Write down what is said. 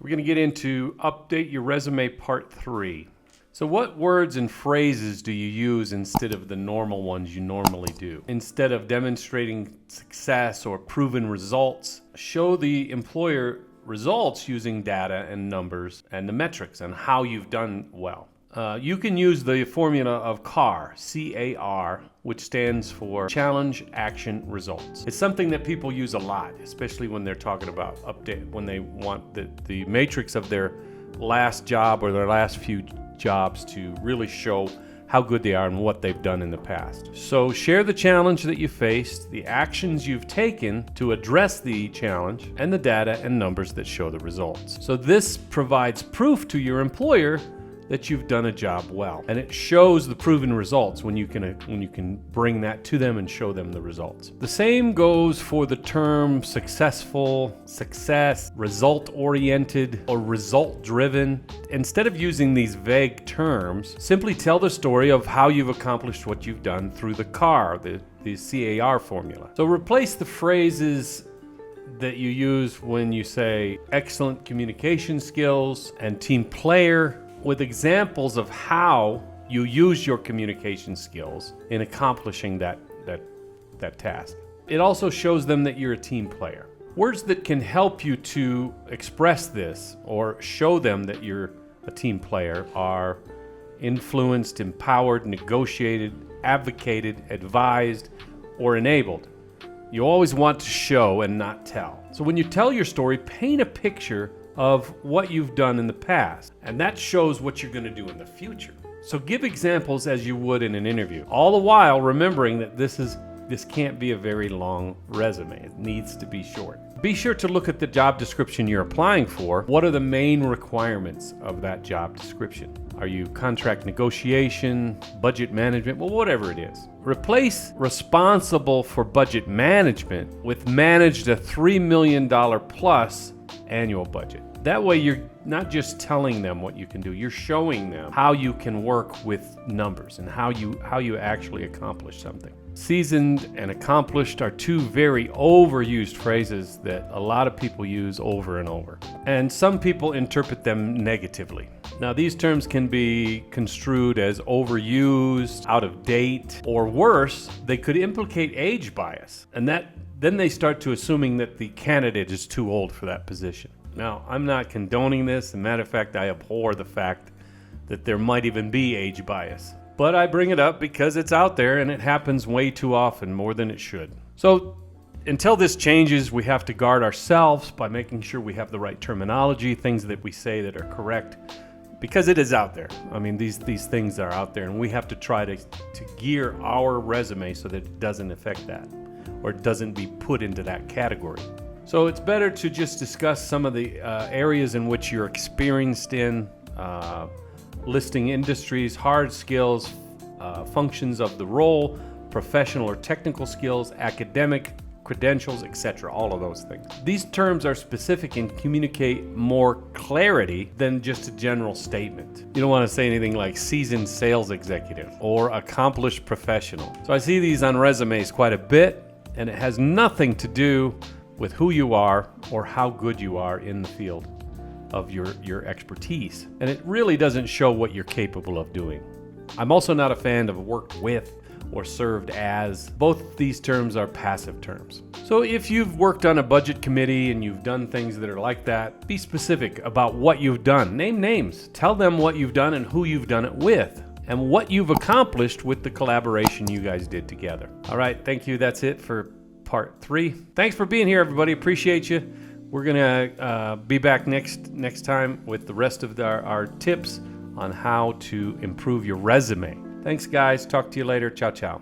So we're going to get into update your resume part 3. So what words and phrases do you use instead of the normal ones you normally do? Instead of demonstrating success or proven results, show the employer results using data and numbers and the metrics and how you've done well. You can use the formula of CAR, C-A-R, which stands for Challenge, Action, Results. It's something that people use a lot, especially when they're talking about update, when they want the matrix of their last job or their last few jobs to really show how good they are and what they've done in the past. So share the challenge that you faced, the actions you've taken to address the challenge, and the data and numbers that show the results. So this provides proof to your employer that you've done a job well, and it shows the proven results when you can bring that to them and show them the results. The same goes for the term successful, success, result-oriented, or result-driven. Instead of using these vague terms, simply tell the story of how you've accomplished what you've done through the CAR, the CAR formula. So replace the phrases that you use when you say excellent communication skills and team player with examples of how you use your communication skills in accomplishing that task. It also shows them that you're a team player. Words that can help you to express this or show them that you're a team player are influenced, empowered, negotiated, advocated, advised, or enabled. You always want to show and not tell. So when you tell your story, paint a picture of what you've done in the past, and that shows what you're going to do in the future. So give examples as you would in an interview, all the while remembering that this can't be a very long resume. It needs to be short. Be sure to look at the job description you're applying for. What are the main requirements of that job description? Are you contract negotiation, budget management? Well, whatever it is. Replace responsible for budget management with managed a $3 million plus annual budget. That way you're not just telling them what you can do, you're showing them how you can work with numbers and how you actually accomplish something. Seasoned and accomplished are two very overused phrases that a lot of people use over and over. And some people interpret them negatively. Now, these terms can be construed as overused, out of date, or worse, they could implicate age bias. And then they start to assuming that the candidate is too old for that position. Now, I'm not condoning this. As a matter of fact, I abhor the fact that there might even be age bias. But I bring it up because it's out there and it happens way too often, more than it should. So until this changes, we have to guard ourselves by making sure we have the right terminology, things that we say that are correct, because it is out there. I mean, these things are out there, and we have to try to gear our resume so that it doesn't affect that, or it doesn't be put into that category. So it's better to just discuss some of the areas in which you're experienced in, listing industries, hard skills, functions of the role, professional or technical skills, academic credentials, etc., all of those things. These terms are specific and communicate more clarity than just a general statement. You don't want to say anything like seasoned sales executive or accomplished professional. So I see these on resumes quite a bit, and it has nothing to do with who you are or how good you are in the field of your expertise. And it really doesn't show what you're capable of doing. I'm also not a fan of worked with or served as. Both these terms are passive terms. So if you've worked on a budget committee and you've done things that are like that, be specific about what you've done. Name names. Tell them what you've done and who you've done it with, and what you've accomplished with the collaboration you guys did together. All right, thank you. That's it for part 3. Thanks for being here, everybody. Appreciate you. We're gonna be back next time with the rest of our tips on how to improve your resume. Thanks, guys. Talk to you later. Ciao, ciao.